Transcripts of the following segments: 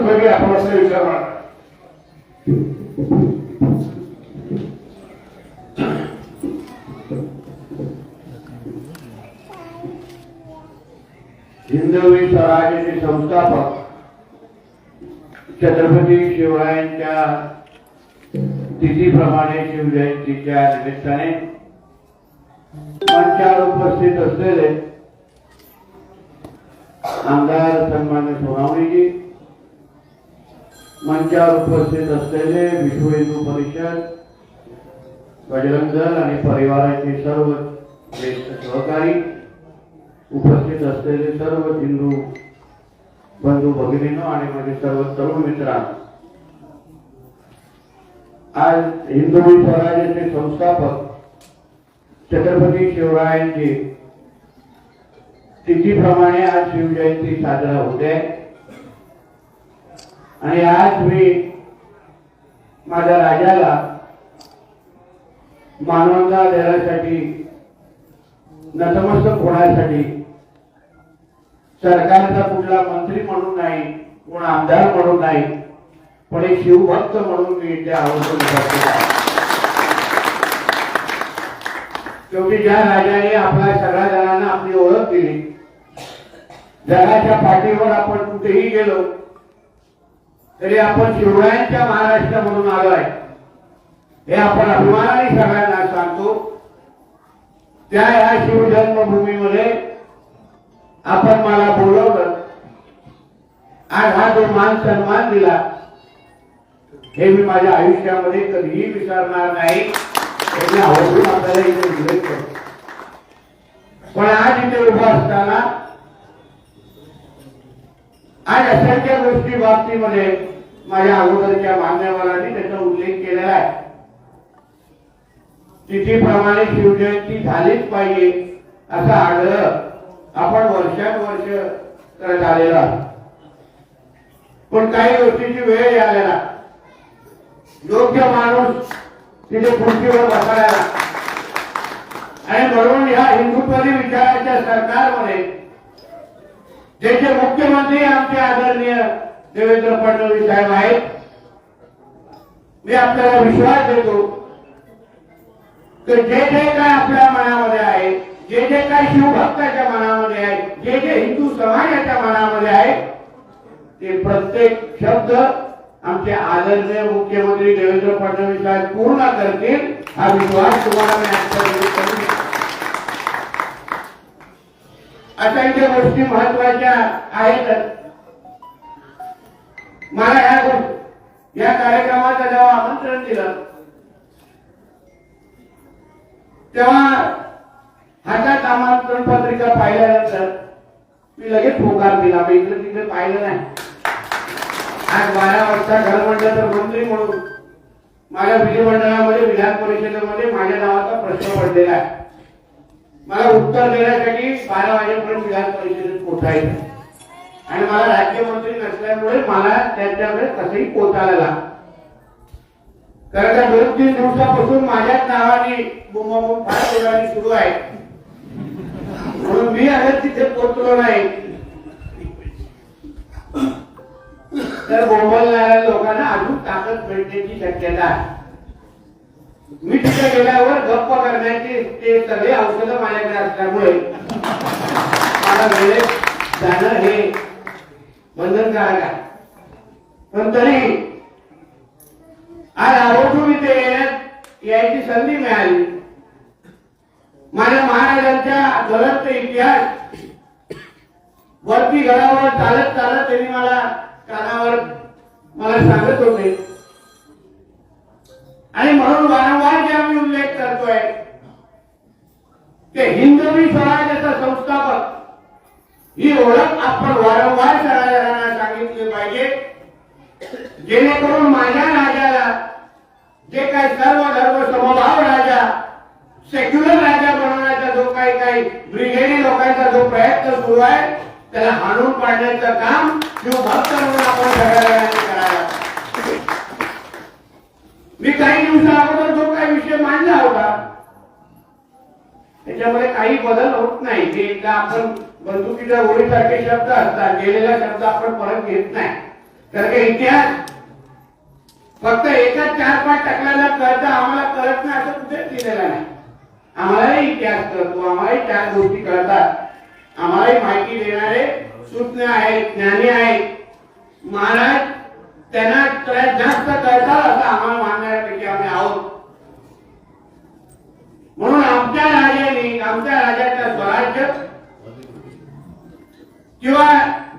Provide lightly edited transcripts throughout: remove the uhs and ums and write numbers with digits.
वगैरे आपण असं विचार मांडा. हिंदवी स्वराज्याचे संस्थापक छत्रपती शिवरायांच्या तिथीप्रमाणे शिवजयंतीच्या निमित्ताने मंचावर उपस्थित असलेले आमदार सन्मान्य सोनावणेजी, मंचावर उपस्थित असलेले विश्व हिंदू परिषद, बजरंग दल आणि परिवाराचे सर्व ज्येष्ठ सहकारी, उपस्थित असलेले सर्व हिंदू बंधू भगिनींनो आणि माझे सर्व तरुण मित्रांनो, आज हिंदवी स्वराज्याचे संस्थापक छत्रपती शिवरायांची तिथीप्रमाणे आज शिवजयंती साजरा होते आणि आज मी माझ्या राजाला मानवंदना देण्यासाठी, नतमस्तक होण्यासाठी सरकारचा कुठला मंत्री म्हणून नाही, कोण आमदार म्हणून नाही, पण एक शिवभक्त म्हणून मी इथे आवर्जून उपस्थित आहे. शेवटी ज्या राजाने आपल्या सगळ्या जणांना आपली ओळख दिली, जगाच्या पाठीवर आपण कुठेही गेलो तरी आपण शिवरायांच्या महाराष्ट्र म्हणून आलो आहे हे आपण अभिमानाने सगळ्यांना सांगतो. त्या या शिवजन्मभूमीमध्ये आपण मला बोलवलं, आज हा जो मान सन्मान दिला हे मी माझ्या आयुष्यामध्ये कधीही विसरणार नाही. हे आवर्जून आपल्याला इथे उल्लेख करतो. पण आज इथे उभा असताना आज असंख्य गोष्टी बाबतीमध्ये माझ्या अगोदरच्या मान्यवरांनी त्याचा उल्लेख केलेला आहे. तिथीप्रमाणे शिवजयंती झालीच पाहिजे असा आग्रह आपण वर्षानुवर्ष करत आलेला आहे. पण काही गोष्टीची वेळ यायला योग्य माणूस तिथे खुर्चीवर बसायला आणि म्हणून या हिंदुत्ववादी विचाराच्या सरकारमध्ये ज्याचे मुख्यमंत्री आमचे आदरणीय देवेंद्र फडणवीस साहेब आहेत, मी आपल्याला विश्वास देतो की जे जे काय आपल्या मनामध्ये आहे, जे जे काय शिवभक्ताच्या मनामध्ये आहे, जे जे हिंदू समाजाच्या मनामध्ये आहे, ते प्रत्येक शब्द आमचे आदरणीय मुख्यमंत्री देवेंद्र फडणवीस साहेब पूर्ण करतील हा विश्वास तुम्हाला मी आजच्या असंख्य गोष्टी महत्वाच्या आहेत. मला या कार्यक्रमाचं जेव्हा आमंत्रण दिलं तेव्हा हातात आमंत्रण पत्रिका पाहिल्यानंतर मी लगेच होकार दिला. मी इकडे तिकडे पाहिलं नाही. आज 12 वाजता घर म्हटलं तर मंत्री म्हणून माझ्या विधिमंडळामध्ये, विधान परिषदेमध्ये माझ्या नावाचा प्रश्न पडलेला आहे. मला उत्तर देण्यासाठी 12 वाजेपर्यंत विधान परिषदेत पोहोचायचं आणि मला राज्यमंत्री नसल्यामुळे मला त्यांच्याकडे कसंही पोहोचायला लागलं. कारण का 2-3 दिवसापासून माझ्याच नावाने बोंबाबोंब फार जोराने सुरू आहे, म्हणून मी अगर तिथे पोहोचलो नाही तर बोंबलणाऱ्या लोकांना अजून ताकद भेटण्याची शक्यता आहे. मी तिथे गेल्यावर गप्प करण्याची ते सगळे औषधं माझ्याकडे असल्यामुळे मला वेळेत जाणं हे बंधनकारक आहे. पण तरी आज आवर्जून इथे यायची संधी मिळाली. माझ्या महाराजांच्या ज्वलंत इतिहास वरती गडावर चालत चालत त्यांनी मला कानावर मला सांगत होते आणि म्हणून वारंवार जे आम्ही उल्लेख करतोय ते हिंदवी स्वराज्याचा संस्थापक ही ओळख आपण वारंवार सगळ्यांना सांगितली पाहिजे, जेणेकरून माझ्या राजाला जे काही सर्व धर्म समभाव राजा, सेक्युलर राजा बनवण्याचा जो काही ब्रिगेडी लोकांचा जो प्रयत्न सुरू आहे त्याला हाणून पाडण्याचं काम शिवभक्त म्हणून आपण सगळ्यांना करायला. मी काही दिवसा अगोदर जो काही विषय मांडला होता त्याच्यामध्ये काही बदल होत नाही. ते एकदा आपण बंदुकीच्या गोळीसारखे शब्द असतात, गेलेला शब्द आपण परत घेत नाही. तर काही इतिहास फक्त एकाच 4-5 टक्क्याला कळतं, आम्हाला कळत नाही असं कुठेच लिहिलेलं नाही. आम्हालाही इतिहास कळतो, आम्हालाही 4 गोष्टी कळतात. आम्हालाही माहिती देणारे सूज्ञ आहेत, ज्ञानी आहेत. महाराज त्यांना जास्त कळतात असं आम्हाला मानण्यापैकी आम्ही आहोत. म्हणून आमच्या राजाने, आमच्या राजाचा स्वराज्य किंवा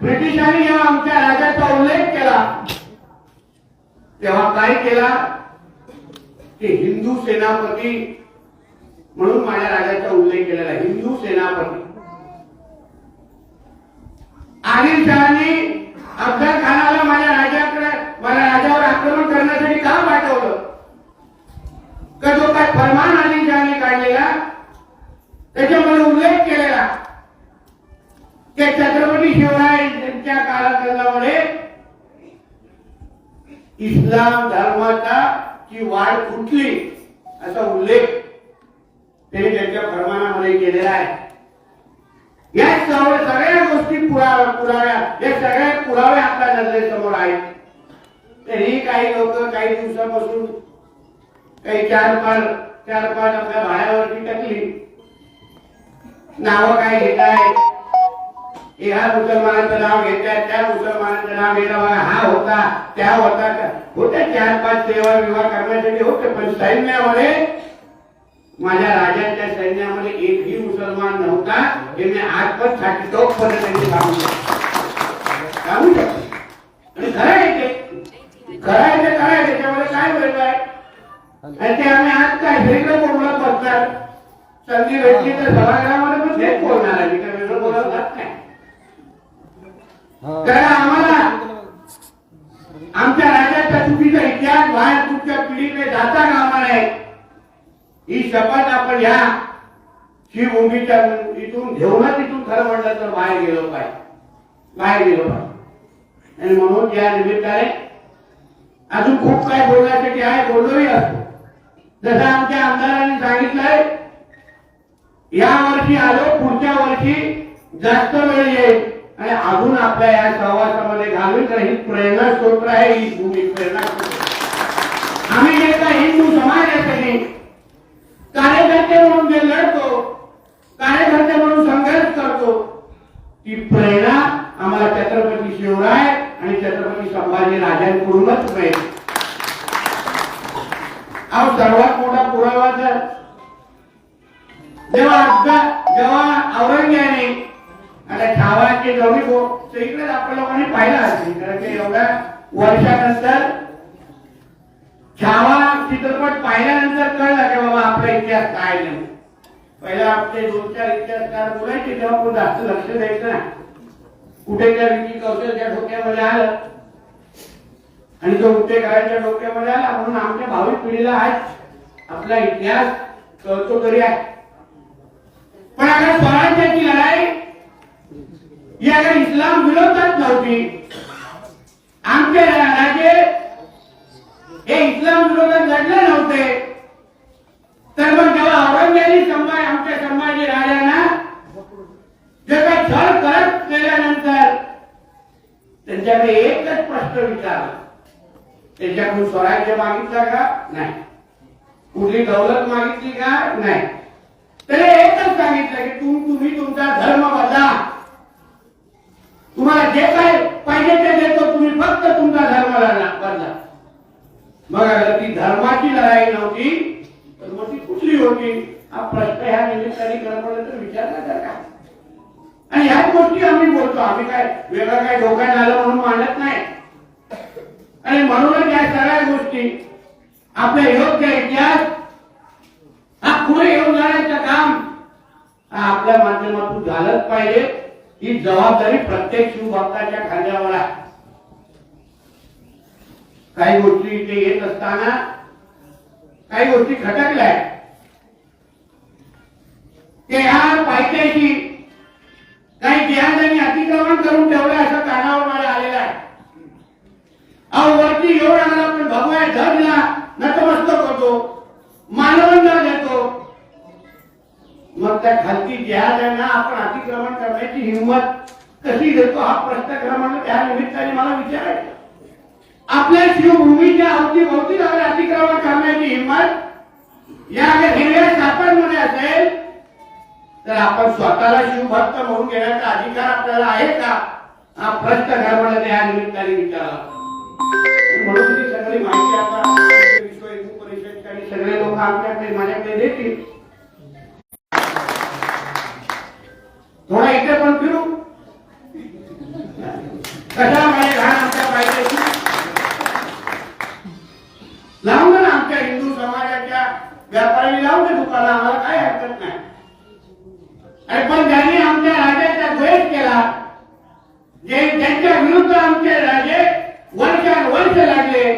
ब्रिटिशांनी जेव्हा आमच्या राजाचा उल्लेख केला तेव्हा काय केला की हिंदू सेनापती म्हणून माझ्या राजाचा उल्लेख केलेला आहे. हिंदू सेनापती. आदिलशहाने अफजल खानाला माझ्या राजावर आक्रमण करण्यासाठी का पाठवलं? का जो काय फरमान आदिलशहाने काढलेला त्याच्यामध्ये उल्लेख केलेला की छत्रपती शिवरायांच्या कालखंडामध्ये इस्लाम धर्माचा ची वाढ कुठली असा उल्लेख त्यांनी त्यांच्या फरमानामध्ये केलेला आहे. या सगळ्या गोष्टी पुराव्या हे सगळे पुरावे आपल्या नजरेसमोर आहेत. तरी काही लोक काही दिवसापासून काही 4-5 आपल्या भाड्यावरती टाकली नावं काय घेत आहेत. ह्या मुसलमानाचं नाव घेतात, त्या मुसलमानाचं नाव घेणं बघा, हा होता त्या होता होते 4-5 सेवा विवाह करण्यासाठी होते. पण सैन्यामध्ये माझ्या राजाच्या सैन्यामध्ये एकही मुसलमान नव्हता. हे मी आजपण टोकपणे त्यांनी सांगू शकतो. आणि खरं आहे ते, खरं आहे ते, खरं आहे. त्याच्यामध्ये काय वेगळं आहे? आणि ते आम्ही आज काय वेगळं बोलत बसतात. संधी भेटली तर सभागृहामध्ये पण तेच बोलणार आहे. काय वेगळं बोलायला जात नाही. कारण आम्हाला आमच्या राजाचा चुकीचा इतिहास बाहेर कुठच्या पिढीकडे जाता कामा नये ही शपथ आपण या शिवभूमीच्या इथून घेऊनच इथून खरं म्हटलं तर बाहेर गेलो पाहिजे. आणि म्हणून या निमित्ताने अजून खूप काय बोलण्यासाठी आहे, बोललोही असतो. जसं आमच्या आमदारांनी सांगितलंय या वर्षी आलो, पुढच्या वर्षी जास्त वेळ येईल आणि अजून आपल्या या सहवासामध्ये घालून तर ही प्रेरणा स्त्रोत आहे. ही भूमी प्रेरणा स्त्रोत. आम्ही जे काही हिंदू समाजासाठी कार्यकर्ते म्हणून जे लढतो, कार्यकर्ते म्हणून संघर्ष करतो, ती प्रेरणा आम्हाला छत्रपती शिवराय आणि छत्रपती संभाजी राजांकडूनच मिळेल. अहो सर्वात मोठा पुरावा तर जेव्हा औरंगजेबाने आता छावाचे जवळ इकडे आपण लोकांनी पाहिलं असेल. कारण की एवढ्या वर्षानंतर छावा चित्रपट पाहिल्यानंतर कळलं की बाबा आपला इतिहास काय नाही. पहिला आपले 2-4 इतिहासकार बोलायचे तेव्हा कोण जास्त लक्ष द्यायचं नाही. कुठे त्या विकी कौशलच्या डोक्यामध्ये आलं आणि तो उठे करायच्या डोक्यामध्ये आला म्हणून आमच्या भावी पिढीला आज आपला इतिहास कळतो तरी आहे. पण अगर स्वराज्याची लढाई ही अगर इस्लाम विरोधात नव्हती, आमचे राजे हे इस्लाम विरोधात लढले नव्हते, तर मग जेव्हा औरंगजेबाने आमच्या संभाजी राजांना जे काही छळ करत केल्यानंतर त्यांच्याकडे एकच प्रश्न विचारला, त्यांच्याकडून स्वराज्य मागितलं का? नाही. कुठली दौलत मागितली का? नाही. त्याने एकच सांगितलं की तुम्ही तुमचा धर्म बदला, तुम्हाला जे काय पाहिजे ते देतो, तुम्ही फक्त तुमचा धर्म बदला. मग अगर ती धर्माची लढाई नव्हती तर मग ती कुठली होती? हा प्रश्न ह्या निमित्ताने करपडला तर विचारला तर काय. आणि ह्याच गोष्टी आम्ही बोलतो. आम्ही काय वेगळं काय डोक्यात आलं म्हणून मांडत नाही. आणि म्हणूनच या सगळ्या गोष्टी आपल्या योग्य इतिहास हा पुढे येऊन जाण्याचं काम आपल्या माध्यमातून झालंच पाहिजे. ही जबाबदारी प्रत्येक शिवभक्ताच्या खांद्यावर आहे. काही गोष्टी इथे येत असताना काही गोष्टी खटकल्या की ह्या पायथ्याशी काही जिहाद्यांनी अतिक्रमण करून ठेवलं असं कानावर माझ्या आलेलं आहे. अहो वरती येऊन आला पण भगवा धरला नतमस्तक होतो, मानवंदना देतो. मग त्या खालती जिहाद्यांना आपण अतिक्रमण करण्याची हिंमत कशी देतो हा प्रश्न क्रमांक त्या निमित्ताने मला विचारायचा. आपल्या शिवभूमीच्या अवतीभोवती जाऊन अतिक्रमण करण्याची हिंमत या हिरव्या सापांमध्ये असेल तर आपण स्वतःला शिवभक्त म्हणून घेण्याचा अधिकार आपल्याला आहे का, हा प्रश्न घरमध्ये त्या निमित्ताने विचारला. म्हणून ती सगळी माहिती आता विश्व हिंदू परिषद आणि सगळे लोक आमच्याकडे माझ्याकडे देतील. थोडा इथे पण फिरू कशा माझे घाण आमच्या पाहिजे लावून ना आमच्या हिंदू समाजाच्या व्यापाऱ्यांनी लावून दे दुकान, आम्हाला काय हरकत नाही. आणि पण ज्यांनी आमच्या राजाचा द्वेष केला, ज्यांच्या विरुद्ध आमचे राजे वर्षानुवर्ष लागले,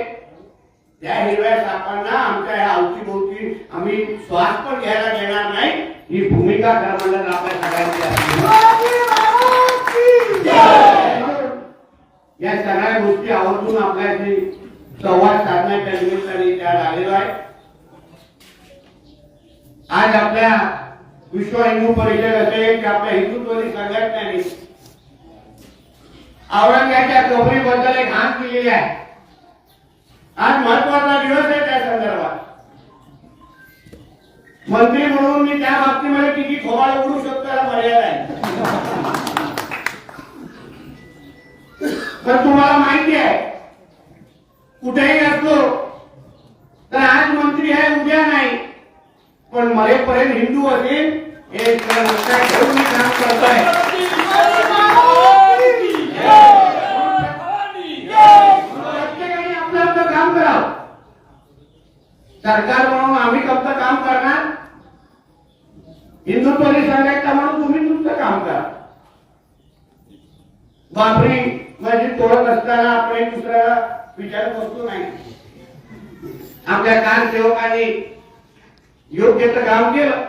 त्या हिरव्या सापांना आमच्या या अवतीभोवती आम्ही श्वास पण घ्यायला देणार नाही. ही भूमिका खरं आपल्या सगळ्यांची आहे. या सगळ्या गोष्टी आवर्जून आपल्याशी संवाद साधण्याच्या निमित्ताने त्यात आलेलो आहे. आज आपल्या विश्व हिंदू परिषद असेल की आपल्या हिंदुत्वनी संघटनेने औरंगाच्या कबरीबद्दल एक हात दिलेली आहे. आज महत्वाचा दिवस आहे त्या संदर्भात. मंत्री म्हणून मी त्या बाबतीमध्ये किती खोबाळ उडू शकतो याला मर्यादा आहे. पण तुम्हाला माहिती आहे कुठेही असलो तर आज मंत्री आहे उद्या नाही, पण मरेपर्यंत हिंदू असेल हे लक्षात ठेवून मी काम करतोय. प्रत्येकाने आपलं आपलं काम करावं. सरकार म्हणून आम्ही फक्त काम करणार, हिंदुत्वनी संघटना म्हणून तुम्ही तुमचं काम करा. बाबरी म्हणजे तोडत असताना आपण एक दुसऱ्याला विचारत असतो नाही. आपल्या कारसेवकांनी योग्य काम केलं,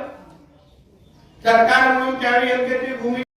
सरकार म्हणून त्यावेळी योग्य ती भूमिका